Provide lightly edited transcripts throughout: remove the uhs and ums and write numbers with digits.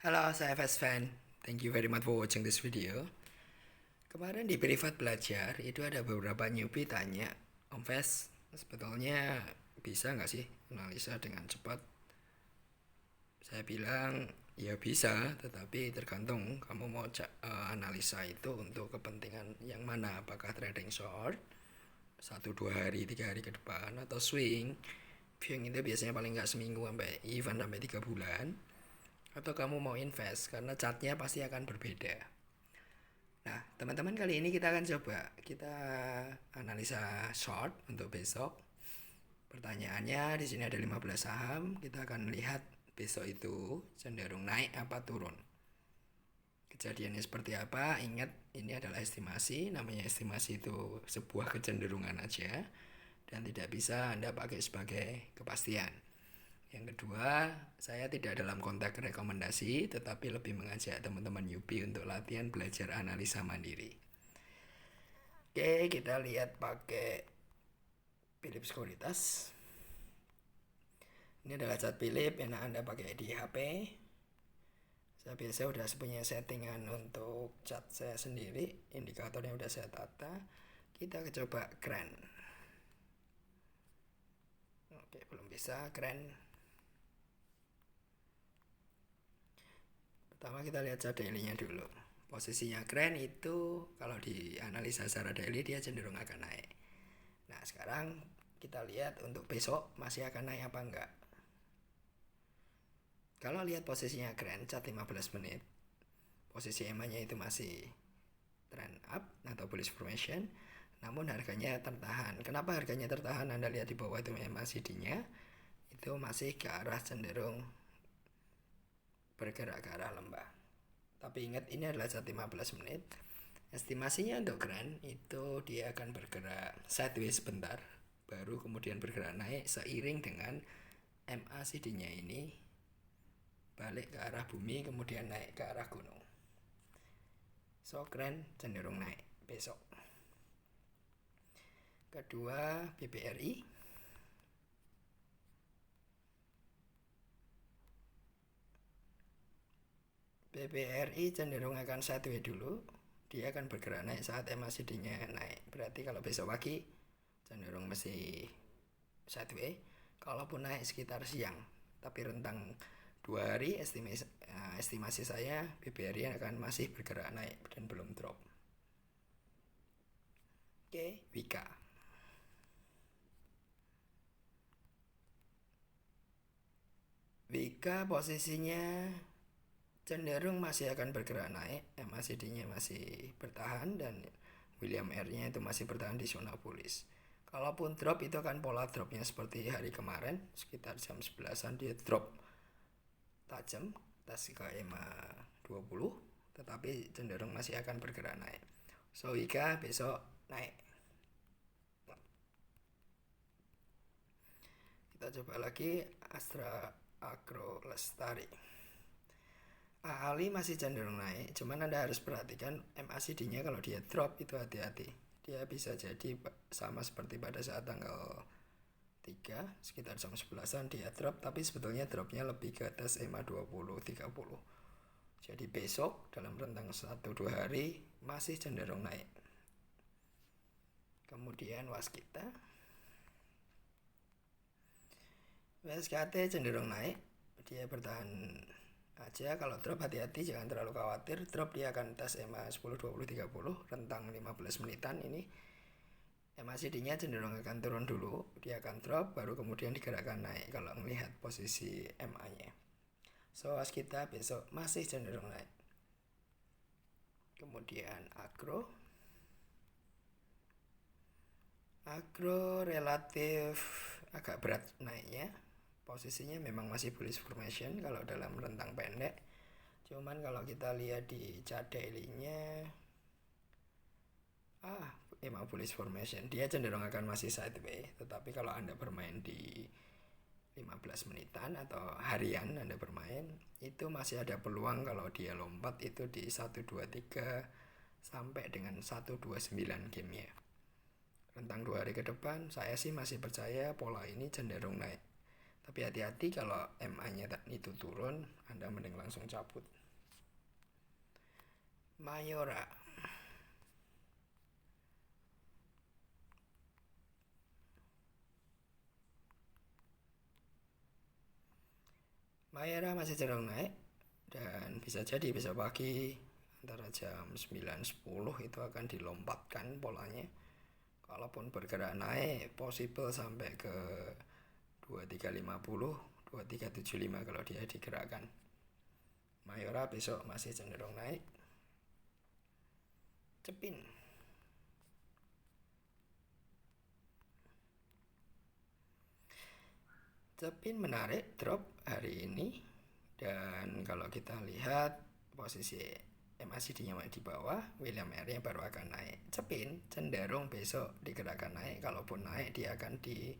Halo, saya Fast Fan. Thank you very much for watching this video. Kemarin di privat belajar itu ada beberapa newbie tanya, Om Fast, sebetulnya bisa nggak sih analisa dengan cepat? Saya bilang ya bisa, tetapi tergantung kamu mau analisa itu untuk kepentingan yang mana, apakah trading short 1-2 hari 3 hari ke depan atau swing. Swing itu biasanya paling nggak seminggu sampai 3 bulan, atau kamu mau invest karena chartnya pasti akan berbeda. Nah, teman-teman, kali ini kita akan coba kita analisa short untuk besok. Pertanyaannya di sini ada 15 saham, kita akan lihat besok itu cenderung naik apa turun. Kejadiannya seperti apa? Ingat, ini adalah estimasi, namanya estimasi itu sebuah kecenderungan aja dan tidak bisa Anda pakai sebagai kepastian. Yang kedua, saya tidak dalam konteks rekomendasi, tetapi lebih mengajak teman-teman newbie untuk latihan belajar analisa mandiri. Oke, kita lihat pakai Philip Securitas. Ini adalah chart Philip, enak Anda pakai di HP. Saya biasa udah punya settingan untuk chart saya sendiri, indikatornya udah saya tata. Kita coba keren. Oke, belum bisa keren. Pertama kita lihat chart daily-nya dulu. Posisinya keren itu kalau di analisa secara daily dia cenderung akan naik. Nah, sekarang kita lihat untuk besok masih akan naik apa enggak. Kalau lihat posisinya keren chart 15 menit, posisi EMA-nya itu masih trend up atau bullish formation, namun harganya tertahan. Kenapa harganya tertahan? Anda lihat di bawah itu EMA CD-nya itu masih ke arah cenderung bergerak ke arah lembah. Tapi ingat, ini adalah chart 15 menit. Estimasinya untuk keren itu dia akan bergerak sideways sebentar, baru kemudian bergerak naik seiring dengan MACD-nya ini balik ke arah bumi, kemudian naik ke arah gunung. So, keren cenderung naik besok. Kedua, BBRI. BBRI cenderung akan sideways dulu. Dia akan bergerak naik saat MACD-nya naik. Berarti kalau besok pagi cenderung masih sideways. Kalaupun naik sekitar siang, tapi rentang 2 hari, estimasi saya BBRI akan masih bergerak naik dan belum drop. Oke, Wika. Wika posisinya cenderung masih akan bergerak naik, MACD-nya masih bertahan dan William R-nya itu masih bertahan di zona bullish. Kalaupun drop itu akan pola dropnya seperti hari kemarin, sekitar jam 11-an dia drop tajam atas ke EMA 20, tetapi cenderung masih akan bergerak naik. So, Wika besok naik. Kita coba lagi Astra Agro Lestari. Ali masih cenderung naik, cuman Anda harus perhatikan MACD-nya kalau dia drop itu hati-hati. Dia bisa jadi sama seperti pada saat tanggal 3 sekitar jam 11-an dia drop, tapi sebetulnya dropnya lebih ke atas EMA 20-30. Jadi besok dalam rentang 1-2 hari masih cenderung naik. Kemudian Waskita. WSKT cenderung naik, dia bertahan aja. Kalau drop hati-hati, jangan terlalu khawatir. Drop dia akan tes EMA 10-20-30 rentang 15 menitan ini. MACD-nya cenderung akan turun dulu, dia akan drop baru kemudian digerakkan naik kalau melihat posisi MA-nya. So, kita besok masih cenderung naik. Kemudian Agro relatif agak berat naiknya. Posisinya memang masih bullish formation kalau dalam rentang pendek. Cuman kalau kita lihat di chart daily-nya emang bullish formation, dia cenderung akan masih sideways. Tetapi kalau Anda bermain di 15 menitan atau harian Anda bermain, itu masih ada peluang kalau dia lompat itu di 123 sampai dengan 129 gamenya. Rentang 2 hari ke depan saya sih masih percaya pola ini cenderung naik. Tapi hati-hati kalau MA-nya itu turun, Anda mending langsung cabut. Mayora. Mayora masih cenderung naik dan bisa jadi besok pagi antara jam 9-10 itu akan dilompatkan polanya. Kalaupun bergerak naik, possible sampai ke 2350, 2375 kalau dia digerakkan. Mayora besok masih cenderung naik. Cepin. Cepin menarik drop hari ini, dan kalau kita lihat posisi MACD-nya di bawah, William R-nya baru akan naik. Cepin cenderung besok digerakkan naik, kalaupun naik dia akan di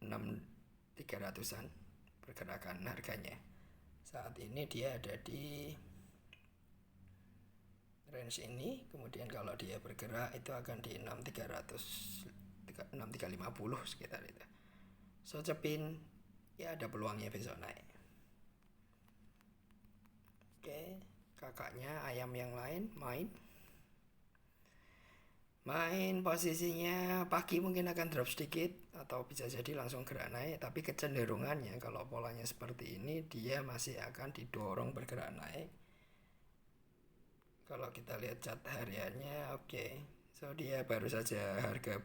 6300-an pergerakan harganya. Saat ini dia ada di range ini, kemudian kalau dia bergerak itu akan di 6300, 6350 sekitar itu. So Cepin ya ada peluangnya besok naik. Oke, kakaknya ayam yang lain main posisinya pagi mungkin akan drop sedikit atau bisa jadi langsung gerak naik, tapi kecenderungannya kalau polanya seperti ini dia masih akan didorong bergerak naik. Kalau kita lihat chart hariannya, oke. So dia baru saja harga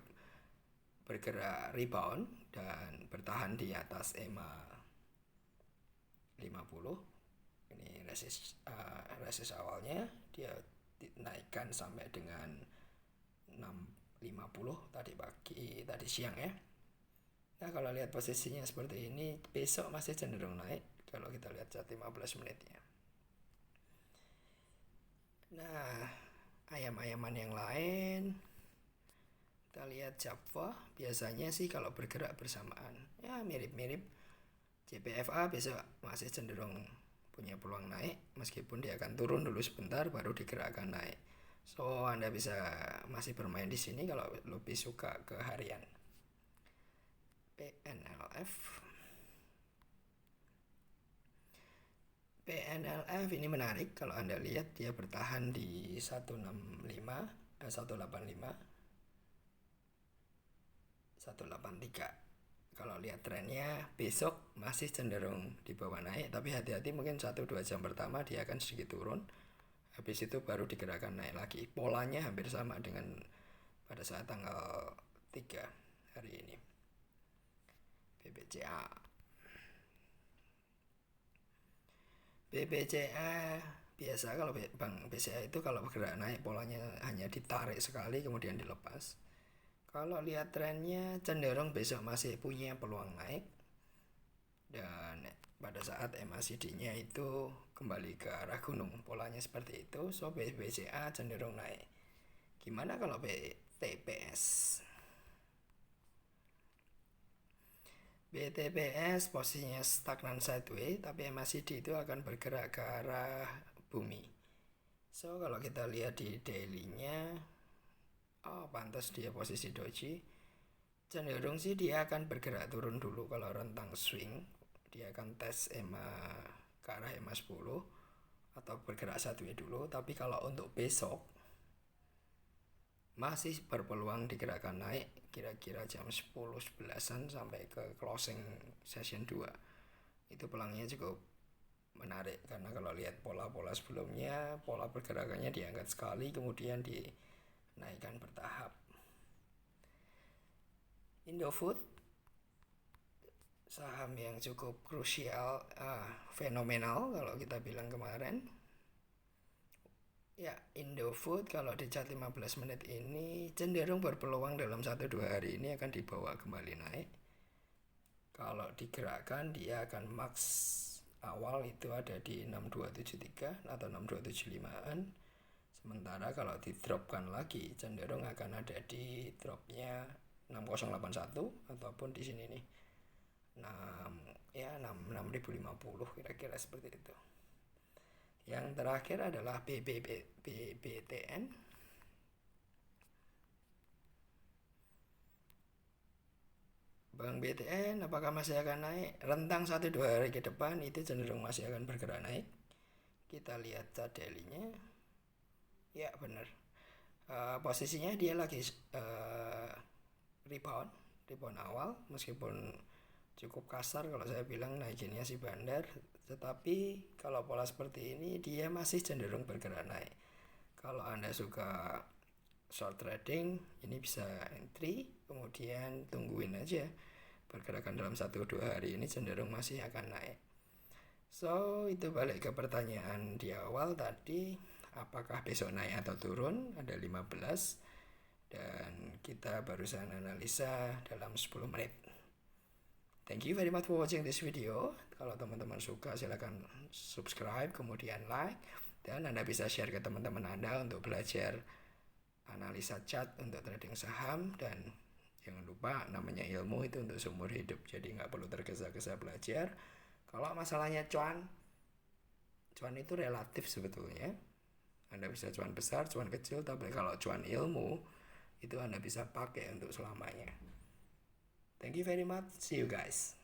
bergerak rebound dan bertahan di atas EMA 50. Ini resist awalnya, dia dinaikkan sampai dengan 650 tadi siang ya. Nah kalau lihat posisinya seperti ini, besok masih cenderung naik kalau kita lihat chart 15 menitnya. Nah, ayam-ayaman yang lain, kita lihat Java, biasanya sih kalau bergerak bersamaan, ya mirip-mirip. JPFA besok masih cenderung punya peluang naik, meskipun dia akan turun dulu sebentar baru digerakkan naik. So Anda bisa masih bermain di sini kalau lebih suka ke harian. PNLF ini menarik kalau Anda lihat dia bertahan di 185, 185, 183. Kalau lihat trennya besok masih cenderung di bawah naik, tapi hati-hati mungkin 1-2 jam pertama dia akan sedikit turun, habis itu baru digerakkan naik lagi. Polanya hampir sama dengan pada saat tanggal 3 hari ini. BBCA biasa kalau Bank BCA itu kalau bergerak naik polanya hanya ditarik sekali kemudian dilepas. Kalau lihat trennya cenderung besok masih punya peluang naik, dan pada saat MACD-nya itu kembali ke arah gunung, polanya seperti itu. So BCA cenderung naik. Gimana kalau BTPS? BTPS posisinya stagnan sideways, tapi MACD itu akan bergerak ke arah bumi. So kalau kita lihat di daily-nya, pantas dia posisi doji, cenderung sih dia akan bergerak turun dulu. Kalau rentang swing dia akan tes EMA ke arah EMA 10 atau bergerak sideways dulu. Tapi kalau untuk besok masih berpeluang digerakkan naik kira-kira jam 10-11an sampai ke closing session 2. Itu pelangnya cukup menarik karena kalau lihat pola-pola sebelumnya, pola pergerakannya diangkat sekali kemudian dinaikkan bertahap. Indofood, saham yang cukup krusial, fenomenal kalau kita bilang kemarin. Ya, Indofood kalau di chart 15 menit ini cenderung berpeluang dalam 1-2 hari ini akan dibawa kembali naik. Kalau digerakkan dia akan max awal itu ada di 6273 atau 6275-an. Sementara kalau di dropkan lagi cenderung akan ada di dropnya 6081 ataupun di sini nih 6050 kira-kira seperti itu. Yang terakhir adalah BBTN. Bank BTN apakah masih akan naik? Rentang 1-2 hari ke depan itu cenderung masih akan bergerak naik. Kita lihat chart daily-nya. Ya benar. Posisinya dia lagi rebound awal, meskipun cukup kasar kalau saya bilang naikinnya si bandar, tetapi kalau pola seperti ini dia masih cenderung bergerak naik. Kalau Anda suka short trading, ini bisa entry, kemudian tungguin aja pergerakan dalam 1-2 hari ini cenderung masih akan naik. So itu balik ke pertanyaan di awal tadi, apakah besok naik atau turun? Ada 15 dan kita barusan analisa dalam 10 menit. Thank you very much for watching this video. Kalau teman-teman suka silahkan subscribe, kemudian like, dan Anda bisa share ke teman-teman Anda untuk belajar analisa chart untuk trading saham. Dan jangan lupa, namanya ilmu itu untuk seumur hidup, jadi nggak perlu tergesa-gesa belajar. Kalau masalahnya cuan itu relatif sebetulnya. Anda bisa cuan besar, cuan kecil, tapi kalau cuan ilmu itu Anda bisa pakai untuk selamanya. Thank you very much. See you guys.